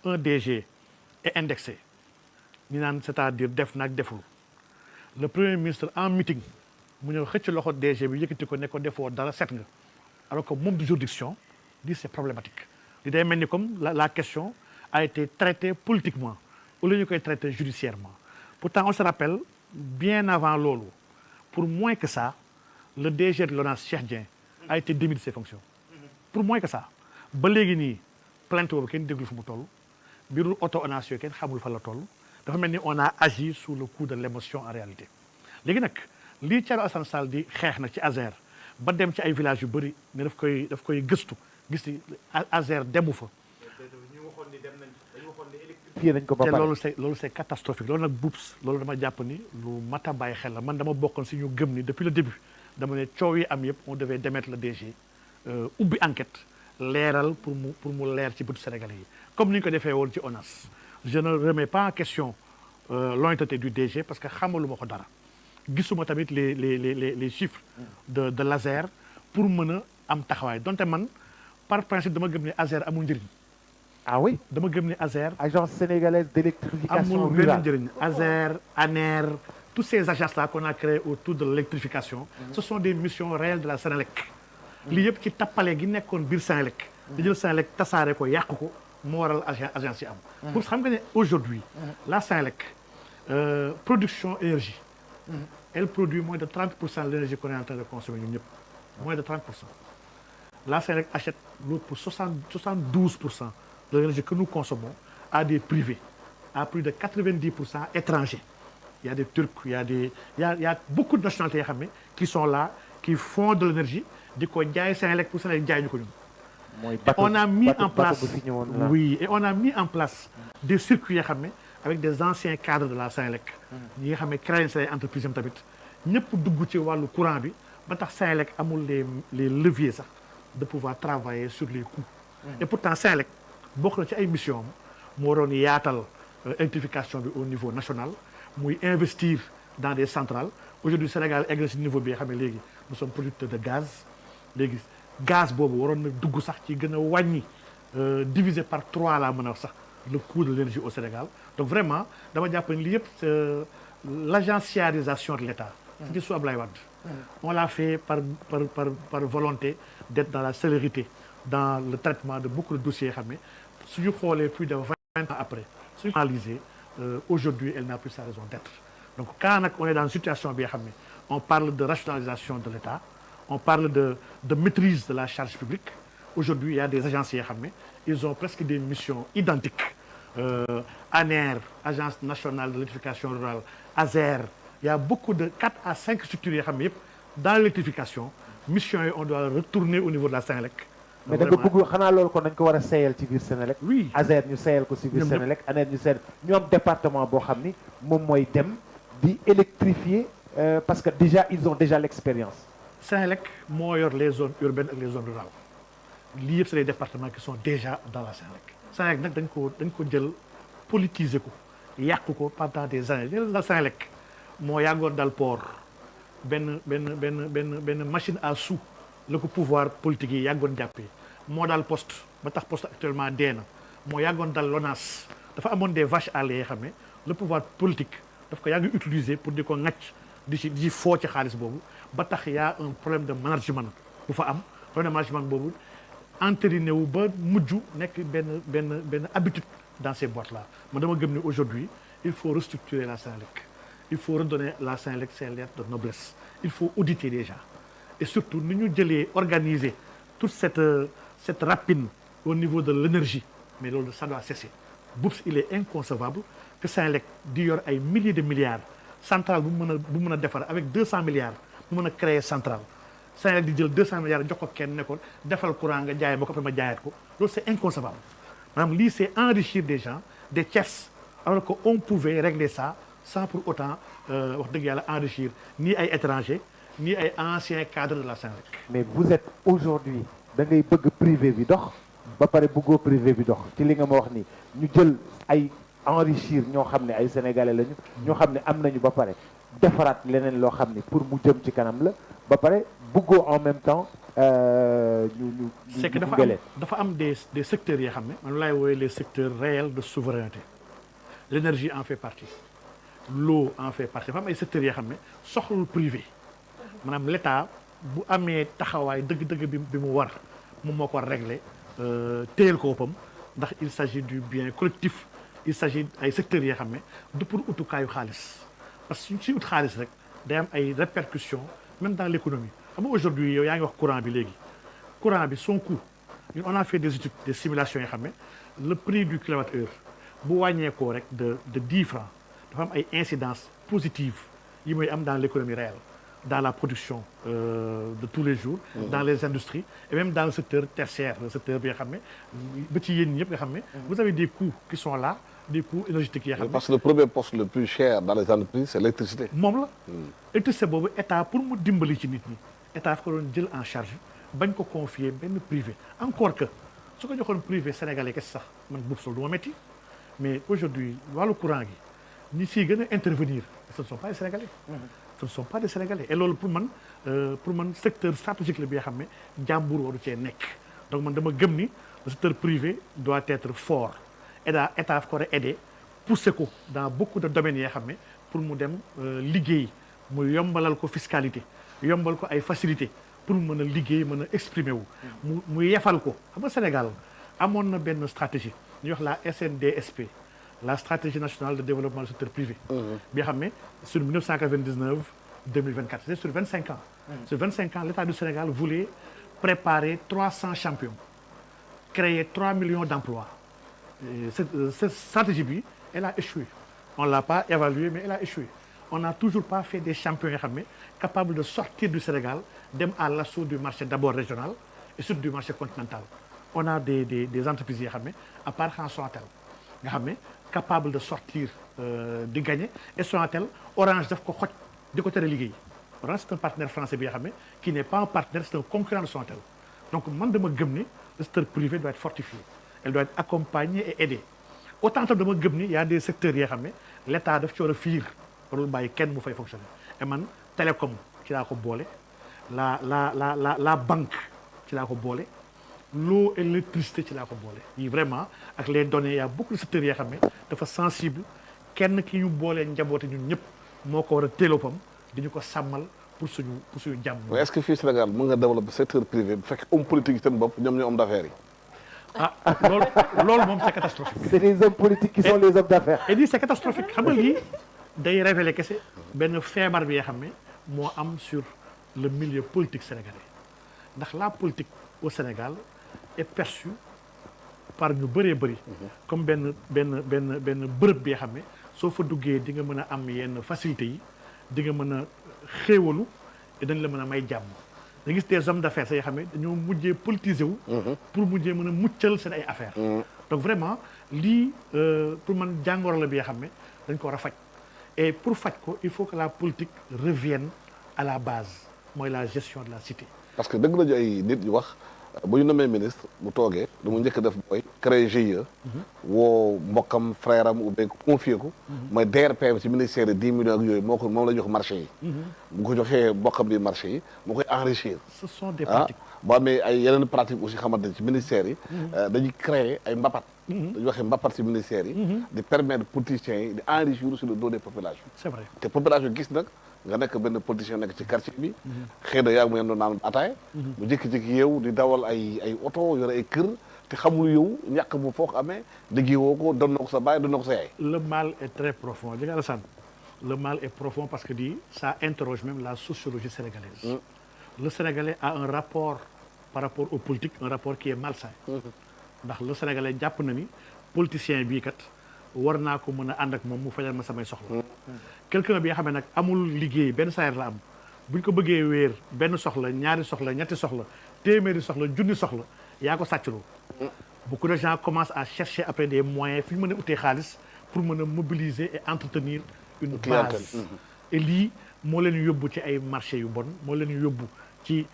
un DG est indexé ñu naan c'est-à-dire def nag deful le premier ministre en meeting mu ñëw xëcc loxo DG bi yëkkati ko ne ko defoo dara set nga alors que moom de juridiction lii c'est problématique li day mel ni comme la question a été traitée politiquement au lieu ñu koy traiter judiciairement pourtant on se rappelle bien avant loolu pour moins que ça le DG de l'ONAS Cheikh Dieng a été démis de ses fonctions pour moins que ça ba léegi nii plainte boobu kenn déglu fu mu toll mbiru auto ONAS yooyu kenn xamul fa la toll dafa mel ni on a agi sous le coup de l'émotion en réalité léegi nag lii Thierno Alassane Sall di xeex nag ci Azer ba dem ci ay villages yu bëri ne daf koy gëstu gis ni Azer demu fa. nañ ko ba te pare loolu c'est catastrophique loolu nag buubs loolu dama jàpp ni lu mat a bàyyi xel la man dama bokkoon si ñu gëm ni depuis le début dama ne coow yi am yëpp on devait démettre le DG ubbi enquête leeral pour mu leer ci bëtu Sénégalais yi comme ni ñu ko defee woon ci ONAS je ne remets pas en question l'honnêteté du DG parce que xamaluma ko dara gisuma tamit les chiffres de l'Azer pour mën a am taxawaay donte man par principe dama gëm ni Azer amul njëriñ. ah oui dama gëm ni Azer. agence sénégalaise d'électrification amul benn rurale njëriñ Azer ANER toutes ces agences là qu'on a créées autour de l'électrification ce sont des missions réelles de la Sénélec lii yëpp ci tappale gi nekkoon biir Sénélec di jël Sénélec tasaare ko yàq ko moo waral agence yi am pour xam nga ne aujourd'hui la Sénélec production énergie elle produit moins de 30% de l'énergie qu'on est en train de consommer ñun ñëpp moins de 30%. La Sénélec achète l'autre pour 72% de l'énergie que nous consommons à des privés, à plus de 90% étrangers. Il y a des Turcs, il y a beaucoup de nationalités qui sont là, qui font de l'énergie, di ko jaay Sénélec pour Sénélec jaay ñu ko ñun. On a mis en place, oui, et on a mis en place des circuits avec des anciens cadres de la Sénélec. ñi nga xam ne créé nañ entreprise am tamit ñëpp dugg ci wàllu courant bi ba tax Sénélec amul les leviers sax de pouvoir travailler sur les coûts. Et pourtant Sénélec bokk na ci ay mission am moo waroon yaatal électrification bi au niveau national muy investir dans des centrales aujourd'hui Sénégal egg na ci niveau bi nga xam ne léegi nous sommes producteurs de gaz léegi gaz boobu waroon na dugg sax ci gën a wàññi divisé par 3 laa mën a wax sax le coût de l'énergie au Sénégal donc vraiment dama jàpp ne lii yëpp l'agenciarisation de l'État ci su Ablaye Wade on l'a fait par volonté d'être dans la célérité dans le traitement de beaucoup de dossiers xam ne suñu xoolee plus de 20 ans après suñu analysé aujourd'hui elle n'a plus sa raison d'être donc quand nag on est dans une situation bi nga xam ne on parle de rationalisation de l'État on parle de maîtrise de la charge publique aujourd'hui il y a des agences yoo xam ne ils ont presque des missions identiques ANER agence nationale de l'électrification rurale Azer il y a beaucoup de 4 à 5 structures yoo xam ne yëpp dans l'électrification mission yi on doit retourner au niveau de la Sénélec. mais da nga bëgg xanaa loolu kon dañ ko war a seeyal ci biir Sénélec. oui Azer ñu seeyal ko ci biir Sénélec ANER ñu seeyal ñu am département boo xam ni moom mooy dem di électrifier parce que déjà ils ont déjà l'expérience. Sénélec moo yor les zones urbaines ak les zones rurales lii yëpp c'est les départements qui sont déjà dans la Sénélec. Sénélec nag dañ ko jël politiser ko yàq ko pendant des années la Sénélec moo yàggoon dal port benn machine à sous la ko pouvoir politique yi yàggoon jàppee moo daal poste ba tax poste actuellement dee na moo yàggoon dal LONASE dafa amoon des vaches à lait yoo xam ne le pouvoir politique daf ko yàgg utiliser pour di ko ŋàcc di ci foo ci xaalis boobu ba tax y a un problème de management bu fa am problème de management boobu entériné wu ba mujj nekk benn habitude dans ces boîtes là man dama gëm ni aujourd'hui il faut restructurer la Sénélec il faut redonner la Sénélec ses lettres de noblesse il faut auditer déjà et surtout ni ñu jëlee organiser toute cette rapine au niveau de l'énergie mais loolu ça doit cesser Boubs il est inconcevable que Sénélec di yor ay milliers de milliards centrale bu mën a defar avec 200 milliards bu mën a créer centrale Sénélec di jël 200 milliards jox ko kenn ne ko defal courant nga jaay ma ko après ma jaayaat ko loolu c'est inconcevable maanaam lii c'est enrichir des gens des tiers alors que on pouvait régler ça sans pour autant wax dëgg yàlla enrichir ni ay étrangers ni ay anciens cadres de la Sénélec. mais vous êtes aujourd'hui da ngay bëgg privé bi dox ba pare bëggoo privé bi dox ci li nga ma wax ni ñu jël ay enrichir ñoo xam ne ay sénégalais lañu ñoo xam ne am nañu ba pare defaraat leneen loo xam ne pour mu jëm ci kanam la ba pare bëggoo en même temps c'est que dafa am des secteurs yoo xam ne man laay wooye les secteurs réels de souveraineté. L'énergie en fait partie, l'eau en fait partie. Dafa am ay secteurs yoo xam ne soxlul privé maanaam l'État bu amee taxawaay dëgg-dëgg bi mu war moom moo ko régler téyel ko boppam ndax il s'agit du bien collectif. Il s'agit ay secteurs yoo xam ne du pour utukaayu xaalis parce que suñ si ut xaalis rek day am ay répercussions même dans l'économie. Xam nga aujourd'hui yow yaa ngi wax courant bi léegi courant bi son coût ñun on a fait des études des simulations yoo xam ne le prix du kilowattheure bu wàññeekoo rek de 10 francs dafa am ay incidences positives yi muy am dans l'économie réelle dans la production de tous les jours dans les industries et même dans le secteur tertiaire le secteur bi nga xam ne ba ci yéen ñëpp nga xam ne vous avez des coûts qui sont là des coûts énergétiques yoo xam ne parce que le premier poste le plus cher dans les entreprises c'est l'électricité moom la électricité boobu état pour mu dimbali ci nit ñi état daf ko doon jël en charge bañ ko confier benn privé encore que su ko joxoon privé sénégalais kese sax man boobu sol du ma métti mais aujourd'hui wàllu courant gi ñi siy gën a intervenir ce ne sont pas des sénégalais ce ne sont pas des sénégalais et loolu pour man secteur stratégique la bi nga xam ne jàmbur waru cee nekk donc man dama gëm ni le secteur privé doit être fort état daf ko war a aider pousser ko dans beaucoup de domaines yoo xam ne pour mu dem liggéey mu yombalal ko fiscalité yombal ko ay facilité pour mu mën a liggéey mën a exprimer wu mu yefal ko xam nga Sénégal amoon na benn stratégie ñuy wax la SNDSP la stratégie nationale de développement du secteur privé bi nga xam ne sur 1999 2024 c'est sur 25 ans sur 25 ans l'État du Sénégal voulait préparer 300 champions créer 3 millions d'emplois cette stratégie bi elle a échoué on l'a pas évaluée mais elle a échoué on n'a toujours pas fait des champions yoo xam ne capables de sortir du Sénégal dem à l'assaut du marché d'abord régional et surtout du marché continental on a des entreprises yoo xam ne à part Sonatel nga xam ne capable de sortir di gagner et Sonatel Orange daf ko xoj di ko tere liggéey Orange c'est un partenaire français bi nga xam ne qui n'est pas un partenaire c'est un concurrent de Sonatel donc man dama gëm ni le secteur privé doit être fortifié elle doit être accompagnée et aidée autant que dama gëm ni y a des secteurs yoo xam ne l'État daf ci war a fiir warul bàyyi kenn mu fay fonctionner et man télécom ci laa ko boole la banque ci laa ko boole l'eau et l'électricité ci laa ko boole yi vraiment ak les données y a beaucoup de secteurs yoo xam ne dafa sensible kenn ki ñu boolee njaboote ñun ñëpp moo ko war a téelopam dañu ko sàmmal pour suñu jàmm. mais est-ce que fii Sénégal mën nga développer secteur privé bu fekkee homme politique yi seen bopp ñoom ñoo homme d'affaires yi. ah loolu moom c'est catastrophique. c'est les hommes politiques qui sont les hommes d'affaires. et dit c'est catastrophique xam nga lii day révéler kese benn feebar bi nga xam ne moo am sur le milieu politique sénégalais ndax la politique au Sénégal est perçue par ñu bëree bëri comme benn bërëb bi nga xam ne soo fa duggee di nga mën a am yenn facilités yi di nga mën a xéewalu et dañ la mën a may jàmm da gis des hommes d'affaires sa yoo xam ne dañoo mujjee politiser wu pour mujjee mën a muccal seen ay affaires donc vraiment lii pour man jàngoro la bi nga xam ne dañ ko war a faj et pour faj ko il faut que la politique revienne à la base mooy la gestion de la cité parce que dëgg la ay nit yu wax bu ñu nommé ministre bu toogee lu mu njëkk def mooy créer GIE woo mbokkam frère am ou bien confier ko mooy DRP ci ministère yi 10 millions ak yooyu moom la jox marché yi bu ko joxee mbokkam bi marché yi moo koy enrichir ce sont des pratiques boo amee ay yeneen pratique aussi xamante ne ci ministères yi dañuy créer ay mbapat dañuy waxee mbapat ci ministères yi di permettre politiciens yi di enrichir sur le dos des populations c'est vrai te population gis nag nga nekk benn politicien nekk ci quartier bi xëy na yaa ngi mu yem doon naan ataaya mu jékki-jékki yow di dawal ay oto yore ay kër te xamul yow ñàkk bu foog amee liggéeyoo ko doon na ko sa baay doon na ko sa yaay. Le mal est très profond di nga Alassane le mal est profond parce que di ça interroge même la sociologie sénégalaise le Sénégalais a un rapport par rapport aux politiques un rapport qui est malsain ndax le Sénégalais jàpp na ni politicien bii kat war naa ko mën a ànd ak moom mu fajal ma samay soxla quelqu'un bi nga xam ne nag amul liggéey benn salaire la am bu ñu ko bëggee wéer benn soxla ñaari soxla ñetti soxla téeméeri soxla junni soxla yaa ko sàccloo beaucoup de gens commencent à chercher après des moyens fi ñu mën a utee xaalis pour mën a mobiliser et entretenir une base et lii moo leen yóbbu ci ay marché yu bon moo leen yóbbu ci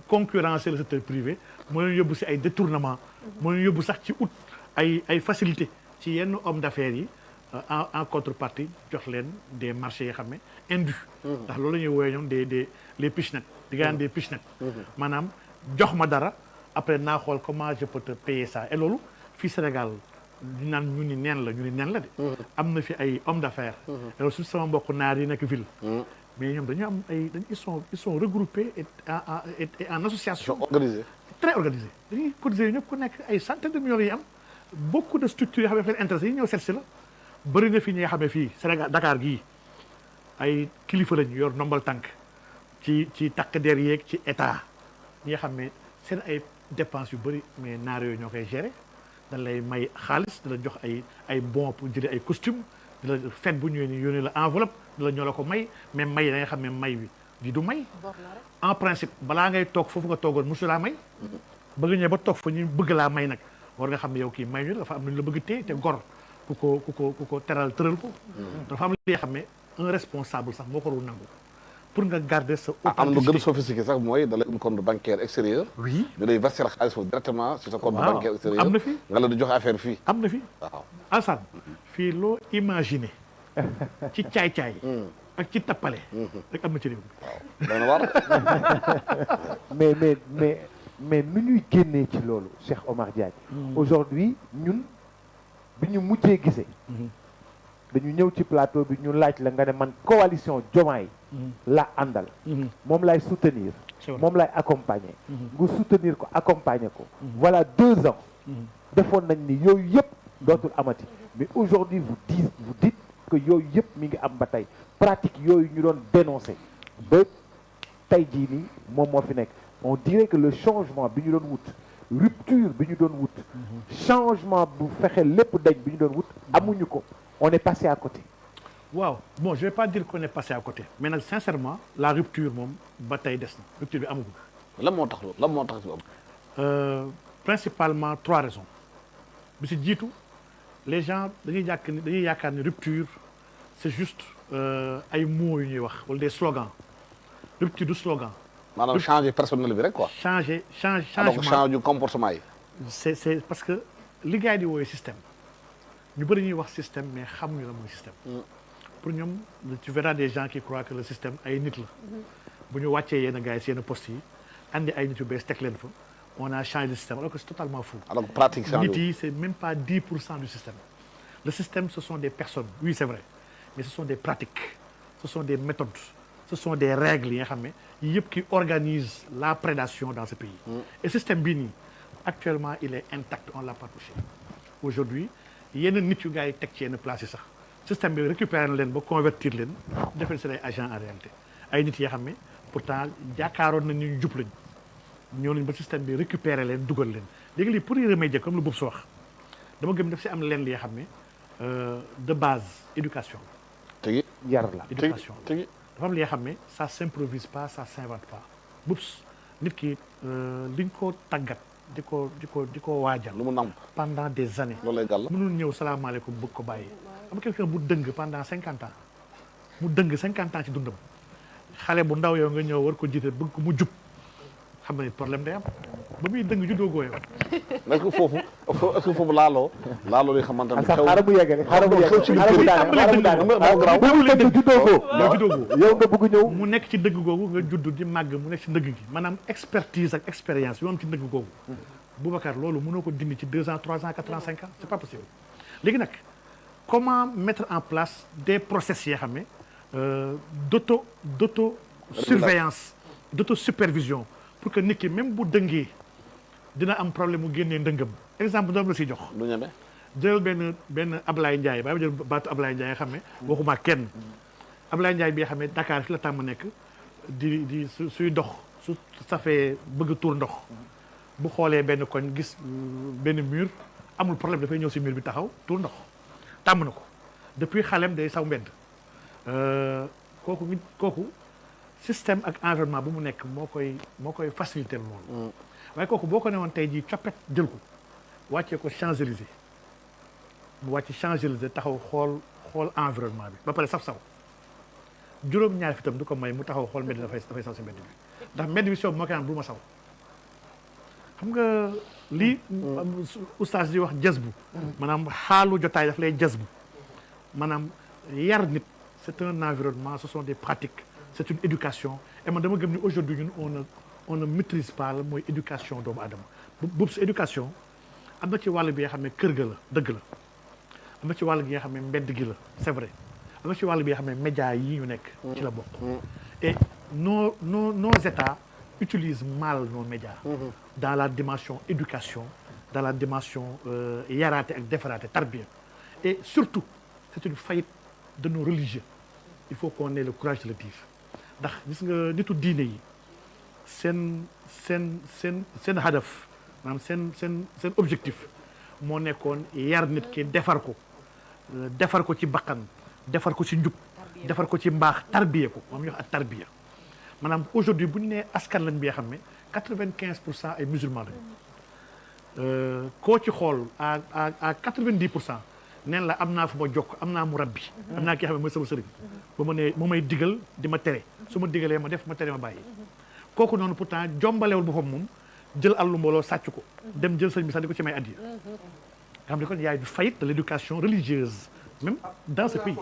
concurrencer le secteur privé moo leen yóbbu si ay détournement moo leen yóbbu sax ci ut ay facilité ci yenn homme d'affaires yi en contrepartie jox leen des marchés yoo xam ne indus ndax loolu la ñuy woowee ñoom les pichenettes di nga des pichenettes maanaam jox ma dara après naa xool comment je peux te payer ça et loolu fii Sénégal ñu naan ñu ni neen la de am na fi ay hommes d'affaires et loolu surtout sama mbokk naar yi nekk ville mais ñoom dañu am ay ils sont regroupés et en association organisé très organisé dañuy cotiser ñëpp ku nekk ay centaines de millions yi am beaucoup de structures yoo xam ne daf leen intéressé yi ñëw seet si la bëri na fi ñi nga xam ne fii Sénégal Dakar gii ay kilifa lañu yor nombal tànk ci takk der yeeg ci état ñi nga xam ne seen ay dépenses yu bëri mais naar yooyu ñoo koy gérer dañ lay may xaalis di la jox ay bon pour jëlee ay costume di la fête bu ñëwee ni yónnee la enveloppe di la ñoo la ko may mais may da nga xam ne may bi du may en principe balaa ngay toog foofu nga toogoon mosu laa may bëgg ñëw ba toog fa ñu bëgg laa may nag war nga xam ne yow kii may ñu dafa am nañu la bëgg téye te gor ku ko teral tëral ko dafa am li nga xam ne un responsable sax moo ko warul nangu pour nga garder sa authenticité. am lu gën a sophistiqué sax mooy da lay un compte bancaire extérieur. oui ñu lay verser xaalis foofu directement sur sa compte bancaire extérieur. am na fi nga la di joxe affaire fii. am na fi waaw. Alsane fii loo imaginer ci caay-caay. ak ci tappale. rek am na ci réew mi. waaw dana war. mais nu ñuy génnee ci loolu Cheikh Omar Diagne. aujourd'hui ñun bi ñu mujjee gisee. dañu ñëw ci plateau bi ñu laaj la nga ne man coalition Diomaye la àndal moom lay soutenir moom lay accompagner nga soutenir ko accompagner ko voilà 2 ans defoon nañ ni yooyu yëpp dootul amati mais aujourd'hui vous dites que yooyu yëpp mi ngi am ba tey pratique yooyu ñu doon dénoncer ba tey jii nii moom moo fi nekk on dirait que le changement bi ñu doon wut rupture bi ñu doon wut changement bu fexe lépp dañ bi ñu doon wut amuñu ko on est passé à côté. waaw bon je vais pas dire qu'on est passé à côté mais nag sincèrement la rupture moom ba tey des na rupture bi amagul. lan moo tax loolu lan moo tax loolu. Principalement 3 raisons bi si jiitu les gens dañuy yaakaar ni rupture c'est juste ay mots yu ñuy wax wala des slogans rupture du slogan. maanaam changer personnel bi rek quoi. changement donc changer comportement yi. c'est parce que li gars yi di wooyee système. ñu bëri ñuy wax système mais xamuñu la mooy système. pour ñoom tu verras des gens qui croient que le système ay nit la. bu ñu wàccee yenn gars yi si yenn postes yi andi ay nit yu bees teg leen fa on a changé le système alors que c'est totalement faux. alors pratique changé nit yi c'est même pas 10% du système. le système ce sont des personnes oui c'est vrai mais ce sont des pratiques ce sont des méthodes ce sont des règles yi nga xam ne yëpp qui organisent la prédation dans ce pays. et système bii nii actuellement il est intact on l'a pas touché aujourd'hui yenn nit yu gars yi teg ci yenn place yi sax système bi récupérer na leen ba convertir leen defal seen ay agents en réalité ay nit yoo xam ne pourtant jaakaaroon nañ ñu jub lañ ñoo nañ ba système bi récupérer leen dugal leen léegi lii pour y remédier comme lu boobu si wax dama gëm daf si am leen li nga xam ne de base éducation tegi yar la éducation tegi dafa am li nga xam ne ça s'improvise pas ça s'invente pas bubs nit ki liñ ko tàggat di ko waajal lu mu namp pendant des années loolu lay gàll. mënul ñëw salaamaaleykum bëgg ko bàyyi am quelqu'un bu dëng pendant 50 ans mu dëng 50 ans ci dundam xale bu ndaw yow nga ñëw war ko jiite bëgg ko mu jub xam ne problème day am ba muy dëng juddoo goo yow. est-ce que foofu laaloo li xamante ne sax xaaral mu yeggale xaaral mu yow nga bëgg ñëw mu nekk ci dëgg googu nga judd di màgg mu nekk ci dëgg gi maanaam expertise ak expérience yoo am ci dëgg googu Boubacar loolu mënoo ko dindi ci 2 ans 3 ans 4 ans 5 ans c'est pas possible léegi nag comment mettre en place des process yoo xam ne d'auto surveillance d'auto supervision pour que nit ki même bu dëngee dina am problème mu génnee ndëngam exemple doom la si jox du ñeme jël benn Ablaye Ndiaye ba jël baatu Ablaye Ndiaye nga xam ne waxuma kenn Ablaye Ndiaye bi nga xam ne Dakar fi la tàmm nekk di suy dox su safee bëgg tuur ndox bu xoolee benn koñ gis benn mur amul problème dafay ñëw si mur bi taxaw tuur ndox tàmm na ko depuis xalem day saw mbedd kooku système ak environnement bu mu nekk moo koy faciliter loolu waaye kooku boo ko ne woon tey jii coppet jël ko wàccee ko Champs-Élysées mu wàcc Champs-Élysées taxaw xool environnement bi ba pare saf saw juróom-ñaar fi tam du ko may mu taxaw xool mbedd dafay saw si mbedd bi ndax mbedd bi soob moo koy naan bu ma saw xam nga lii oustaz di wax jazbu maanaam xaalu jotaay daf lay jazbu maanaam yar nit c'est un environnement ce sont des pratiques c'est une éducation et man dama gëm ni aujourd'hui ñun on ne maîtrise pas la mooy éducation doomu aadama boobu sa éducation am na ci wàll bi nga xam ne kër ga la dëgg la am na ci wàll gi nga xam ne mbedd gi la c'est vrai am na ci wàll bi nga xam ne médias yi ñu nekk ci la bokk et nos États utilisent mal nos médias dans la dimension éducation dans la dimension yaraate ak defaraate tarbiya et surtout c'est une faillite de nos religieux il faut qu'on ait le courage de le dire ndax gis nga nitu diine yi seen hadaf maanaam seen objectif moo nekkoon yar nit ki defar ko ci bakkan defar ko ci njub defar ko ci mbaax tarbiya ko moom ñu wax ak tarbiya maanaam aujourd'hui bu ñu nee askan lañ bi nga xam ne 95% ay musulmans lañu koo ci xool à 90% neen la am naa fu ma jokk am naa mu rabbi am naa ki xam ne mooy sama sëriñ ba ma ne mu may digal di ma tere su ma digalee ma def ma tere ma bàyyi kooku noonu pourtant jombalewul boppam moom jël àllu mbooloo sàcc ko dem jël sëriñ bi sax di ko ci may addiya nga xam ne kon y a une faillite de l'éducation religieuse même dans ce pays